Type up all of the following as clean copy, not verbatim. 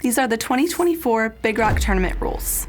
These are the 2024 Big Rock Tournament rules.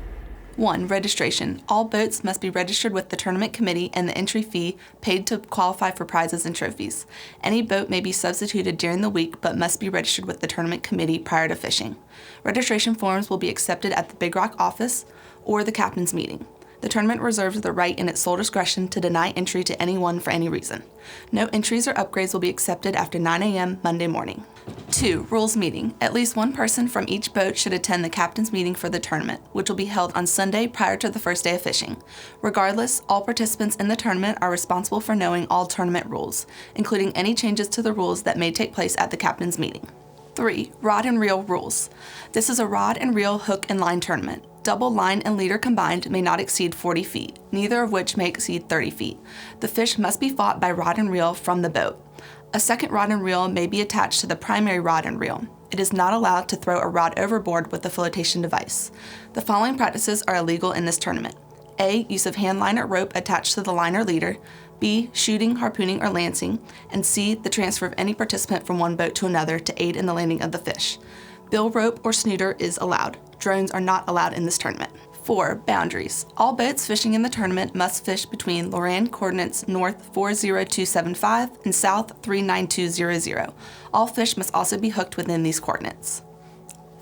1. Registration. All boats must be registered with the tournament committee and the entry fee paid to qualify for prizes and trophies. Any boat may be substituted during the week but must be registered with the tournament committee prior to fishing. Registration forms will be accepted at the Big Rock office or the captain's meeting. The tournament reserves the right in its sole discretion to deny entry to anyone for any reason. No entries or upgrades will be accepted after 9 a.m. Monday morning. 2. Rules meeting. At least one person from each boat should attend the captain's meeting for the tournament, which will be held on Sunday prior to the first day of fishing. Regardless, all participants in the tournament are responsible for knowing all tournament rules, including any changes to the rules that may take place at the captain's meeting. 3. Rod and reel rules. This is a rod and reel hook and line tournament. Double line and leader combined may not exceed 40 feet, neither of which may exceed 30 feet. The fish must be fought by rod and reel from the boat. A second rod and reel may be attached to the primary rod and reel. It is not allowed to throw a rod overboard with the flotation device. The following practices are illegal in this tournament. A. Use of hand line or rope attached to the line or leader. B. Shooting, harpooning, or lancing. And C. The transfer of any participant from one boat to another to aid in the landing of the fish. Bill rope or snooter is allowed. Drones are not allowed in this tournament. 4. Boundaries. All boats fishing in the tournament must fish between Loran coordinates north 40275 and south 39200. All fish must also be hooked within these coordinates.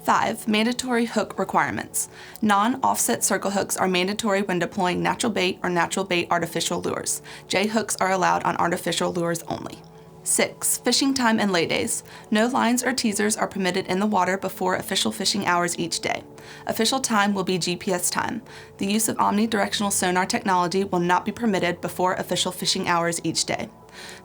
5. Mandatory hook requirements. Non-offset circle hooks are mandatory when deploying natural bait or natural bait artificial lures. J hooks are allowed on artificial lures only. 6. Fishing time and lay days. No lines or teasers are permitted in the water before official fishing hours each day. Official time will be GPS time. The use of omnidirectional sonar technology will not be permitted before official fishing hours each day.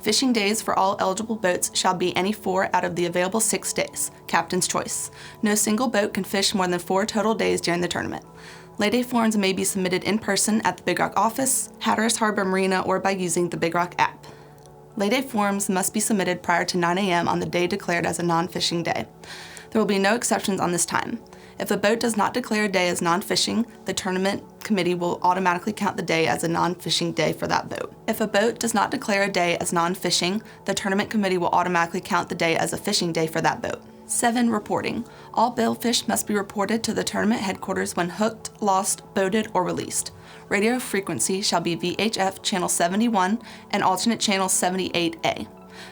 Fishing days for all eligible boats shall be any 4 out of the available 6 days, captain's choice. No single boat can fish more than 4 total days during the tournament. Layday forms may be submitted in person at the Big Rock office, Hatteras Harbor Marina, or by using the Big Rock app. Layday forms must be submitted prior to 9 a.m. on the day declared as a non-fishing day. There will be no exceptions on this time. If a boat does not declare a day as non-fishing, the tournament committee will automatically count the day as a non-fishing day for that boat. If a boat does not declare a day as non-fishing, the tournament committee will automatically count the day as a fishing day for that boat. 7. Reporting. All billfish must be reported to the tournament headquarters when hooked, lost, boated, or released. Radio frequency shall be VHF channel 71 and alternate channel 78A.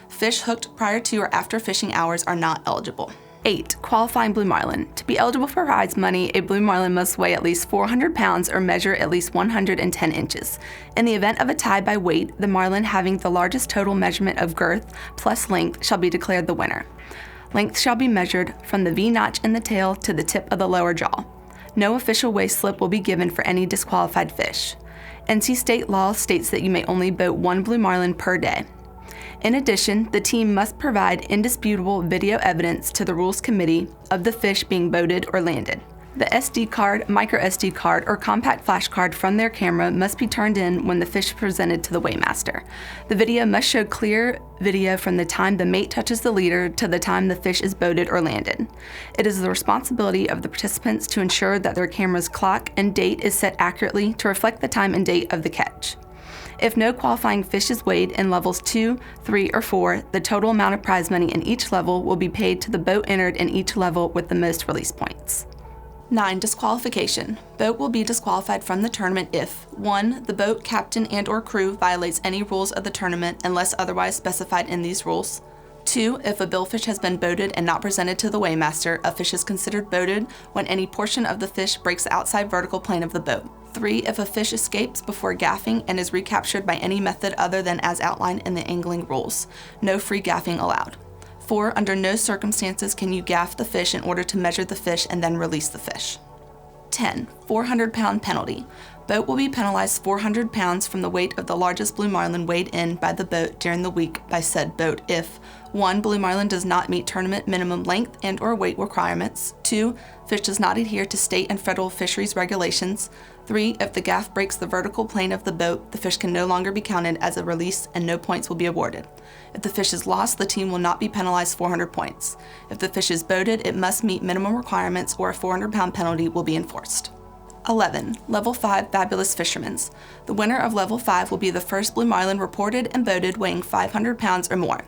Fish hooked prior to or after fishing hours are not eligible. 8. Qualifying blue marlin. To be eligible for prize money, a blue marlin must weigh at least 400 pounds or measure at least 110 inches. In the event of a tie by weight, the marlin having the largest total measurement of girth plus length shall be declared the winner. Length shall be measured from the V-notch in the tail to the tip of the lower jaw. No official weigh slip will be given for any disqualified fish. NC state law states that you may only boat 1 blue marlin per day. In addition, the team must provide indisputable video evidence to the rules committee of the fish being boated or landed. The SD card, micro SD card, or compact flash card from their camera must be turned in when the fish is presented to the weighmaster. The video must show clear video from the time the mate touches the leader to the time the fish is boated or landed. It is the responsibility of the participants to ensure that their camera's clock and date is set accurately to reflect the time and date of the catch. If no qualifying fish is weighed in levels 2, 3, or 4, the total amount of prize money in each level will be paid to the boat entered in each level with the most release points. 9. Disqualification. Boat will be disqualified from the tournament if 1. The boat captain and or crew violates any rules of the tournament unless otherwise specified in these rules. 2. If a billfish has been boated and not presented to the weighmaster, a fish is considered boated when any portion of the fish breaks the outside vertical plane of the boat. 3. If a fish escapes before gaffing and is recaptured by any method other than as outlined in the angling rules. No free gaffing allowed. 4. Under no circumstances can you gaff the fish in order to measure the fish and then release the fish. 10. 400-pound penalty. Boat will be penalized 400 pounds from the weight of the largest blue marlin weighed in by the boat during the week by said boat if 1. Blue marlin does not meet tournament minimum length and or weight requirements. 2. Fish does not adhere to state and federal fisheries regulations. 3. If the gaff breaks the vertical plane of the boat, the fish can no longer be counted as a release and no points will be awarded. If the fish is lost, the team will not be penalized 400 points. If the fish is boated, it must meet minimum requirements or a 400-pound penalty will be enforced. 11. Level 5 Fabulous Fishermen's. The winner of Level 5 will be the first blue marlin reported and boated weighing 500 pounds or more.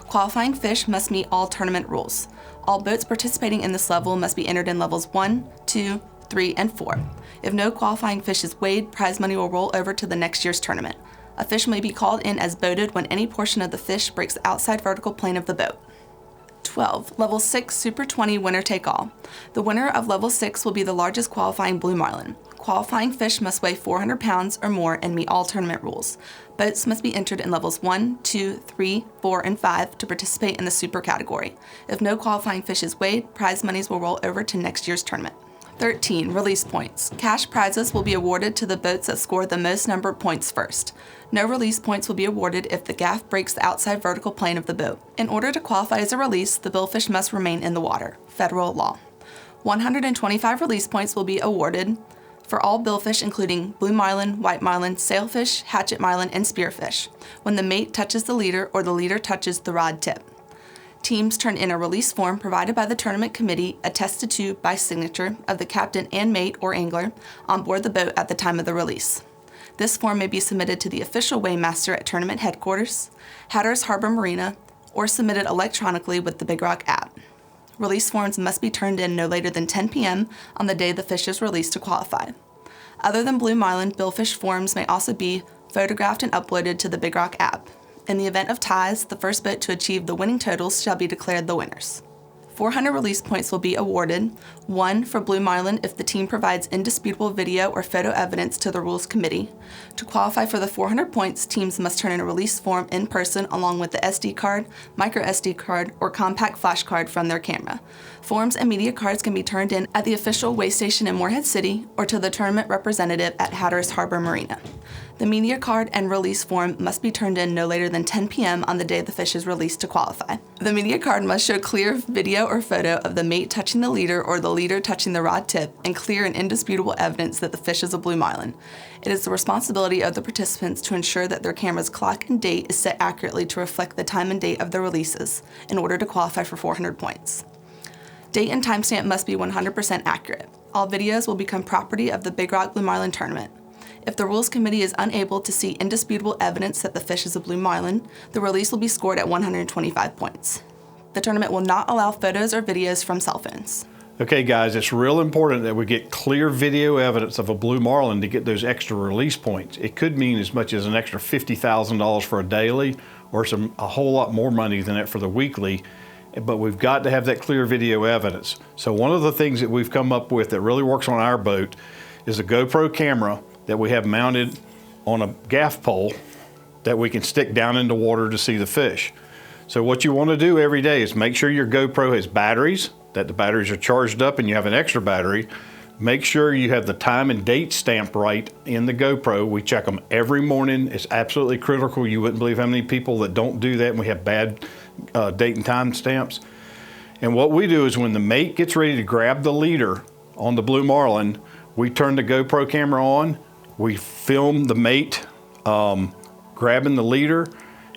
Qualifying fish must meet all tournament rules. All boats participating in this level must be entered in levels 1, 2, 3, and 4. If no qualifying fish is weighed, prize money will roll over to the next year's tournament. A fish may be called in as boated when any portion of the fish breaks the outside vertical plane of the boat. 12. Level 6 Super 20 Winner Take All. The winner of Level 6 will be the largest qualifying blue marlin. Qualifying fish must weigh 400 pounds or more and meet all tournament rules. Boats must be entered in levels 1, 2, 3, 4, and 5 to participate in the super category. If no qualifying fish is weighed, prize monies will roll over to next year's tournament. 13. Release points. Cash prizes will be awarded to the boats that score the most number of points first. No release points will be awarded if the gaff breaks the outside vertical plane of the boat. In order to qualify as a release, the billfish must remain in the water. Federal law. 125 release points will be awarded for all billfish including blue marlin, white marlin, sailfish, hatchet marlin, and spearfish when the mate touches the leader or the leader touches the rod tip. Teams turn in a release form provided by the tournament committee attested to by signature of the captain and mate or angler on board the boat at the time of the release. This form may be submitted to the official weighmaster at tournament headquarters, Hatteras Harbor Marina, or submitted electronically with the Big Rock app. Release forms must be turned in no later than 10 p.m. on the day the fish is released to qualify. Other than blue marlin, billfish forms may also be photographed and uploaded to the Big Rock app. In the event of ties, the first boat to achieve the winning totals shall be declared the winners. 400 release points will be awarded, 1 for blue marlin if the team provides indisputable video or photo evidence to the rules committee. To qualify for the 400 points, teams must turn in a release form in person along with the SD card, micro SD card, or compact flash card from their camera. Forms and media cards can be turned in at the official weigh station in Morehead City or to the tournament representative at Hatteras Harbor Marina. The media card and release form must be turned in no later than 10 p.m. on the day the fish is released to qualify. The media card must show clear video or photo of the mate touching the leader or the leader touching the rod tip and clear and indisputable evidence that the fish is a blue marlin. It is the responsibility of the participants to ensure that their camera's clock and date is set accurately to reflect the time and date of the releases in order to qualify for 400 points. Date and timestamp must be 100% accurate. All videos will become property of the Big Rock Blue Marlin Tournament. If the Rules Committee is unable to see indisputable evidence that the fish is a blue marlin, the release will be scored at 125 points. The tournament will not allow photos or videos from cell phones. Okay guys, it's real important that we get clear video evidence of a blue marlin to get those extra release points. It could mean as much as an extra $50,000 for a daily or a whole lot more money than that for the weekly, but we've got to have that clear video evidence. So one of the things that we've come up with that really works on our boat is a GoPro camera that we have mounted on a gaff pole that we can stick down into water to see the fish. So what you want to do every day is make sure your GoPro has batteries, that the batteries are charged up and you have an extra battery. Make sure you have the time and date stamped right in the GoPro. We check them every morning. It's absolutely critical. You wouldn't believe how many people that don't do that and we have bad date and time stamps. And what we do is when the mate gets ready to grab the leader on the blue marlin, we turn the GoPro camera on, we film the mate grabbing the leader,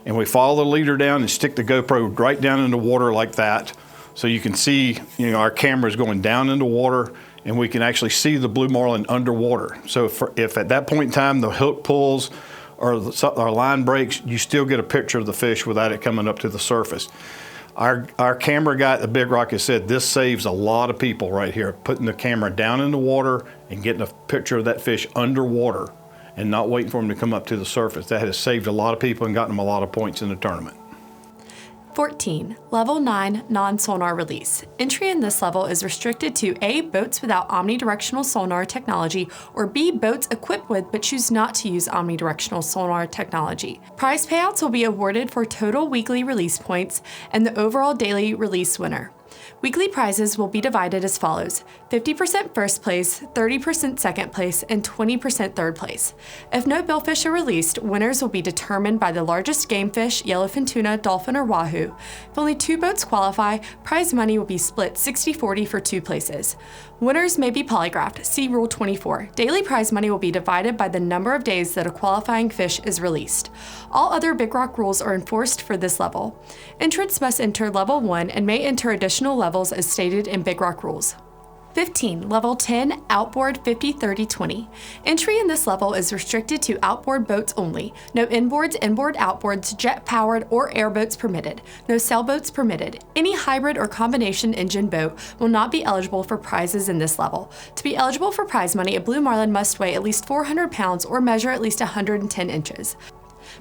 and we follow the leader down and stick the GoPro right down in the water like that. So you can see, our camera is going down into water and we can actually see the blue marlin underwater. So if at that point in time the hook pulls or our line breaks, you still get a picture of the fish without it coming up to the surface. Our camera guy at the Big Rock has said this saves a lot of people right here, putting the camera down in the water and getting a picture of that fish underwater and not waiting for him to come up to the surface. That has saved a lot of people and gotten them a lot of points in the tournament. 14. Level 9 Non-sonar release. Entry in this level is restricted to A. Boats without omnidirectional sonar technology, or B. Boats equipped with but choose not to use omnidirectional sonar technology. Prize payouts will be awarded for total weekly release points and the overall daily release winner. Weekly prizes will be divided as follows: 50% first place, 30% second place, and 20% third place. If no billfish are released, winners will be determined by the largest gamefish, yellowfin tuna, dolphin, or wahoo. If only 2 boats qualify, prize money will be split 60-40 for 2 places. Winners may be polygraphed. See Rule 24. Daily prize money will be divided by the number of days that a qualifying fish is released. All other Big Rock rules are enforced for this level. Entrants must enter Level 1 and may enter additional levels as stated in Big Rock rules. 15. Level 10, Outboard 50-30-20. Entry in this level is restricted to outboard boats only. No inboards, inboard, outboards, jet-powered, or airboats permitted. No sailboats permitted. Any hybrid or combination engine boat will not be eligible for prizes in this level. To be eligible for prize money, a blue marlin must weigh at least 400 pounds or measure at least 110 inches.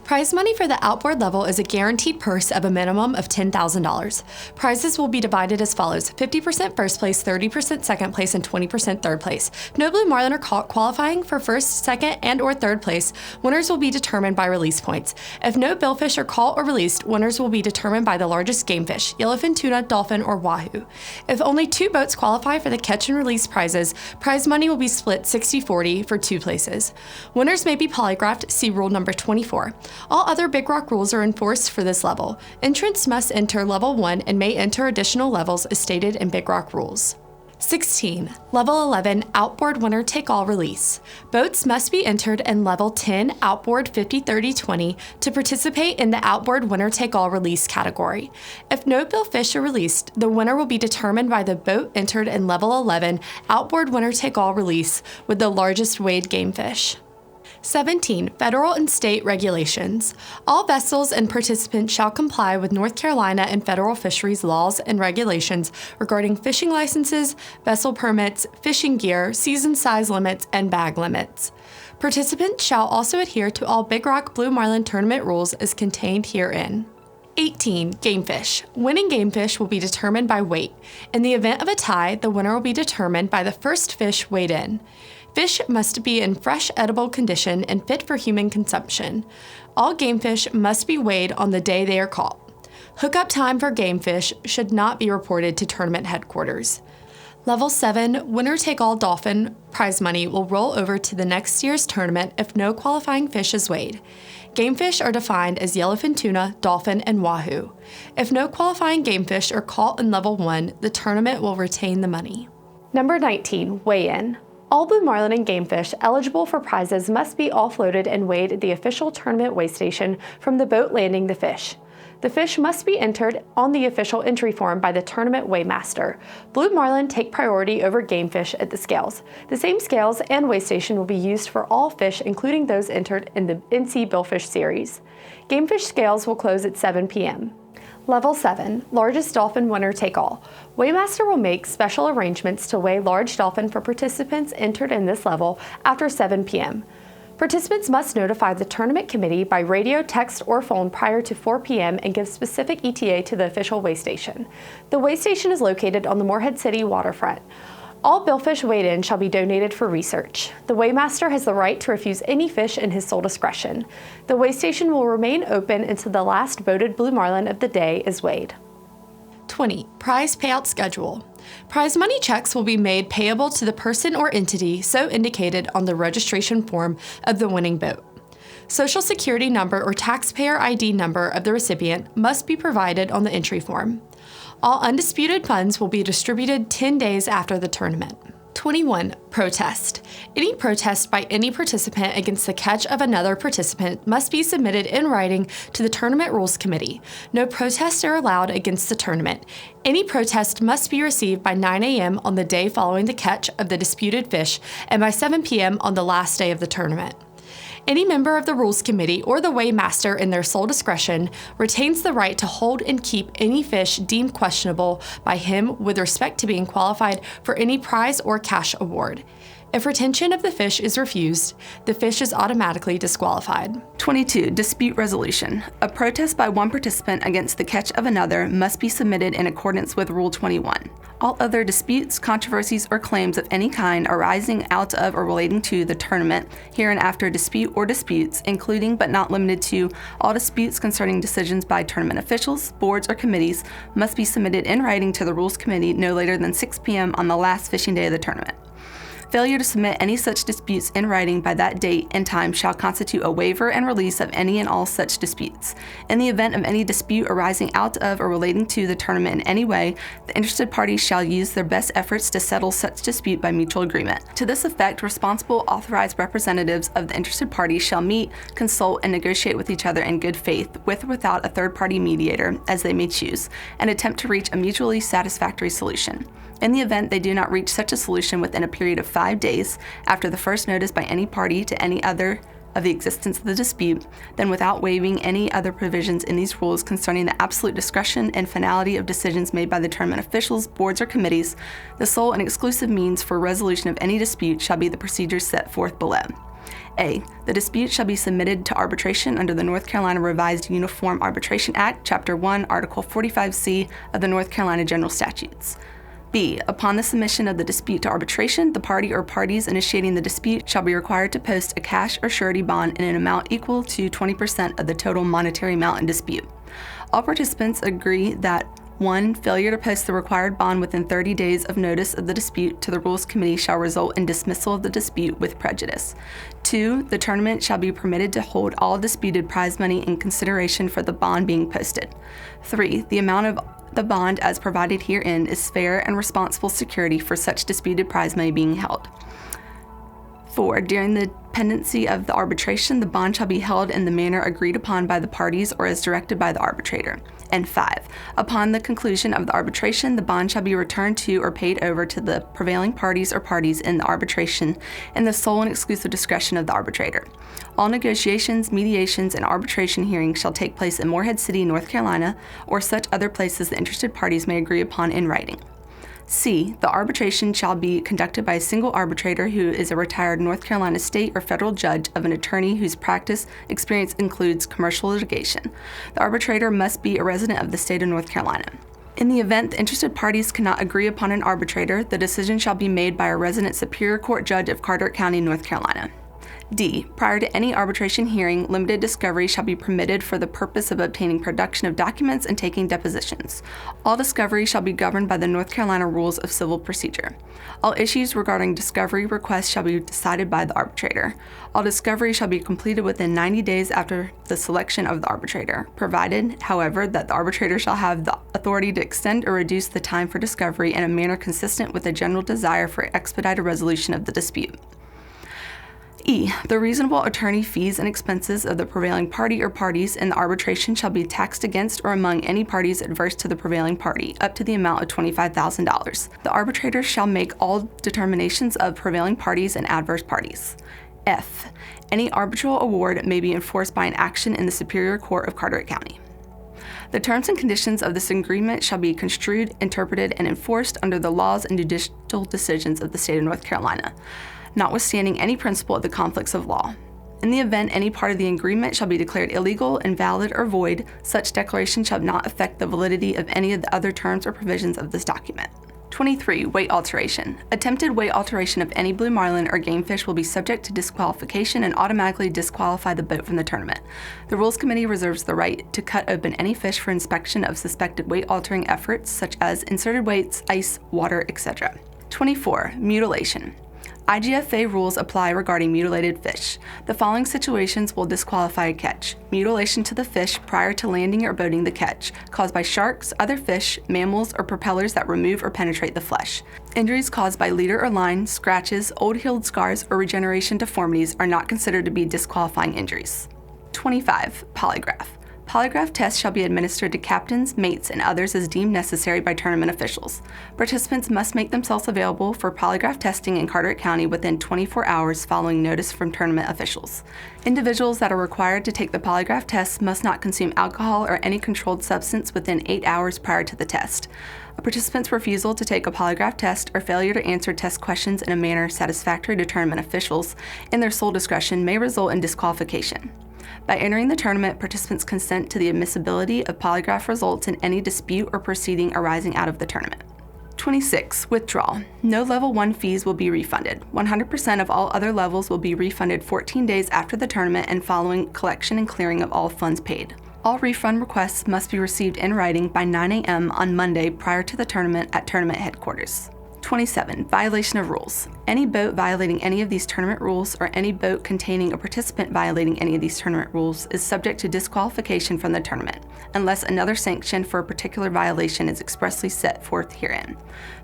Prize money for the outboard level is a guaranteed purse of a minimum of $10,000. Prizes will be divided as follows: 50% first place, 30% second place, and 20% third place. No blue marlin are caught qualifying for first, second, and or third place. Winners will be determined by release points. If no billfish are caught or released, winners will be determined by the largest gamefish, yellowfin tuna, dolphin, or wahoo. If only 2 boats qualify for the catch and release prizes, prize money will be split 60-40 for 2 places. Winners may be polygraphed, see rule number 24. All other Big Rock rules are enforced for this level. Entrants must enter level 1 and may enter additional levels as stated in Big Rock rules. 16. Level 11, Outboard winner-take-all release. Boats must be entered in Level 10, Outboard 50-30-20 to participate in the Outboard winner-take-all release category. If no billfish are released, the winner will be determined by the boat entered in Level 11, Outboard winner-take-all release with the largest weighed gamefish. 17. Federal and state regulations. All vessels and participants shall comply with North Carolina and federal fisheries laws and regulations regarding fishing licenses, vessel permits, fishing gear, season size limits, and bag limits. Participants shall also adhere to all Big Rock Blue Marlin tournament rules as contained herein. 18. Gamefish. Winning gamefish will be determined by weight. In the event of a tie, the winner will be determined by the first fish weighed in. Fish must be in fresh, edible condition and fit for human consumption. All gamefish must be weighed on the day they are caught. Hookup time for gamefish should not be reported to tournament headquarters. Level 7, winner-take-all dolphin prize money will roll over to the next year's tournament if no qualifying fish is weighed. Gamefish are defined as yellowfin tuna, dolphin, and wahoo. If no qualifying gamefish are caught in Level 1, the tournament will retain the money. Number 19, weigh-in. All blue marlin and gamefish eligible for prizes must be offloaded and weighed at the official tournament weigh station from the boat landing the fish. The fish must be entered on the official entry form by the tournament weighmaster. Blue marlin take priority over gamefish at the scales. The same scales and weigh station will be used for all fish, including those entered in the NC Billfish series. Gamefish scales will close at 7 p.m. Level 7, largest dolphin winner take all. Weighmaster will make special arrangements to weigh large dolphin for participants entered in this level after 7 p.m. Participants must notify the tournament committee by radio, text, or phone prior to 4 p.m. and give specific ETA to the official weigh station. The weigh station is located on the Morehead City waterfront. All billfish weighed in shall be donated for research. The weighmaster has the right to refuse any fish in his sole discretion. The weigh station will remain open until the last voted blue marlin of the day is weighed. 20. Prize payout schedule. Prize money checks will be made payable to the person or entity so indicated on the registration form of the winning boat. Social Security number or taxpayer ID number of the recipient must be provided on the entry form. All undisputed funds will be distributed 10 days after the tournament. 21. Protest. Any protest by any participant against the catch of another participant must be submitted in writing to the Tournament Rules Committee. No protests are allowed against the tournament. Any protest must be received by 9 a.m. on the day following the catch of the disputed fish and by 7 p.m. on the last day of the tournament. Any member of the Rules Committee or the weighmaster in their sole discretion retains the right to hold and keep any fish deemed questionable by him with respect to being qualified for any prize or cash award. If retention of the fish is refused, the fish is automatically disqualified. 22. Dispute resolution. A protest by one participant against the catch of another must be submitted in accordance with Rule 21. All other disputes, controversies, or claims of any kind arising out of or relating to the tournament, hereinafter dispute or disputes, including but not limited to all disputes concerning decisions by tournament officials, boards, or committees, must be submitted in writing to the Rules Committee no later than 6 p.m. on the last fishing day of the tournament. Failure to submit any such disputes in writing by that date and time shall constitute a waiver and release of any and all such disputes. In the event of any dispute arising out of or relating to the tournament in any way, the interested parties shall use their best efforts to settle such dispute by mutual agreement. To this effect, responsible authorized representatives of the interested parties shall meet, consult, and negotiate with each other in good faith, with or without a third-party mediator, as they may choose, and attempt to reach a mutually satisfactory solution. In the event they do not reach such a solution within a period of 5 days after the first notice by any party to any other of the existence of the dispute, then without waiving any other provisions in these rules concerning the absolute discretion and finality of decisions made by the tournament officials, boards, or committees, the sole and exclusive means for resolution of any dispute shall be the procedures set forth below. A. The dispute shall be submitted to arbitration under the North Carolina Revised Uniform Arbitration Act, Chapter 1, Article 45C of the North Carolina General Statutes. B. Upon the submission of the dispute to arbitration, the party or parties initiating the dispute shall be required to post a cash or surety bond in an amount equal to 20% of the total monetary amount in dispute. All participants agree that 1. Failure to post the required bond within 30 days of notice of the dispute to the Rules Committee shall result in dismissal of the dispute with prejudice. 2. The tournament shall be permitted to hold all disputed prize money in consideration for the bond being posted. 3. The amount of the bond as provided herein is fair and responsible security for such disputed prize money being held. 4. During the pendency of the arbitration, the bond shall be held in the manner agreed upon by the parties or as directed by the arbitrator. And 5. Upon the conclusion of the arbitration, the bond shall be returned to or paid over to the prevailing parties or parties in the arbitration in the sole and exclusive discretion of the arbitrator. All negotiations, mediations, and arbitration hearings shall take place in Morehead City, North Carolina, or such other places the interested parties may agree upon in writing. C. The arbitration shall be conducted by a single arbitrator who is a retired North Carolina state or federal judge of an attorney whose practice experience includes commercial litigation. The arbitrator must be a resident of the state of North Carolina. In the event the interested parties cannot agree upon an arbitrator, the decision shall be made by a resident Superior Court judge of Carteret County, North Carolina. D. Prior to any arbitration hearing, limited discovery shall be permitted for the purpose of obtaining production of documents and taking depositions. All discovery shall be governed by the North Carolina Rules of Civil Procedure. All issues regarding discovery requests shall be decided by the arbitrator. All discovery shall be completed within 90 days after the selection of the arbitrator, provided, however, that the arbitrator shall have the authority to extend or reduce the time for discovery in a manner consistent with a general desire for expedited resolution of the dispute. E. The reasonable attorney fees and expenses of the prevailing party or parties in the arbitration shall be taxed against or among any parties adverse to the prevailing party, up to the amount of $25,000. The arbitrator shall make all determinations of prevailing parties and adverse parties. F. Any arbitral award may be enforced by an action in the Superior Court of Carteret County. The terms and conditions of this agreement shall be construed, interpreted, and enforced under the laws and judicial decisions of the state of North Carolina, notwithstanding any principle of the conflicts of law. In the event any part of the agreement shall be declared illegal, invalid, or void, such declaration shall not affect the validity of any of the other terms or provisions of this document. 23. Weight alteration. Attempted weight alteration of any blue marlin or gamefish will be subject to disqualification and automatically disqualify the boat from the tournament. The Rules Committee reserves the right to cut open any fish for inspection of suspected weight altering efforts, such as inserted weights, ice, water, etc. 24. Mutilation. IGFA rules apply regarding mutilated fish. The following situations will disqualify a catch: mutilation to the fish prior to landing or boating the catch, caused by sharks, other fish, mammals, or propellers that remove or penetrate the flesh. Injuries caused by leader or line, scratches, old healed scars, or regeneration deformities are not considered to be disqualifying injuries. 25. Polygraph. Polygraph tests shall be administered to captains, mates, and others as deemed necessary by tournament officials. Participants must make themselves available for polygraph testing in Carteret County within 24 hours following notice from tournament officials. Individuals that are required to take the polygraph test must not consume alcohol or any controlled substance within 8 hours prior to the test. A participant's refusal to take a polygraph test or failure to answer test questions in a manner satisfactory to tournament officials in their sole discretion may result in disqualification. By entering the tournament, participants consent to the admissibility of polygraph results in any dispute or proceeding arising out of the tournament. 26. Withdrawal. No Level 1 fees will be refunded. 100% of all other levels will be refunded 14 days after the tournament and following collection and clearing of all funds paid. All refund requests must be received in writing by 9 a.m. on Monday prior to the tournament at tournament headquarters. 27. Violation of rules. Any boat violating any of these tournament rules or any boat containing a participant violating any of these tournament rules is subject to disqualification from the tournament, unless another sanction for a particular violation is expressly set forth herein.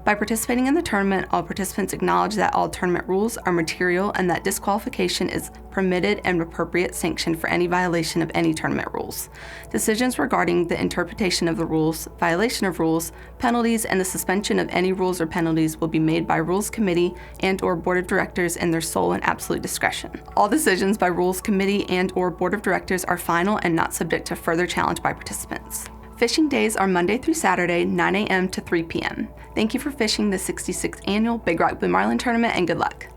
By participating in the tournament, all participants acknowledge that all tournament rules are material and that disqualification is permitted and appropriate sanction for any violation of any tournament rules. Decisions regarding the interpretation of the rules, violation of rules, penalties, and the suspension of any rules or penalties will be made by Rules Committee and/or Board of Directors in their sole and absolute discretion. All decisions by Rules Committee and/or Board of Directors are final and not subject to further challenge by participants. Fishing days are Monday through Saturday, 9 a.m. to 3 p.m. Thank you for fishing the 66th Annual Big Rock Blue Marlin Tournament, and good luck.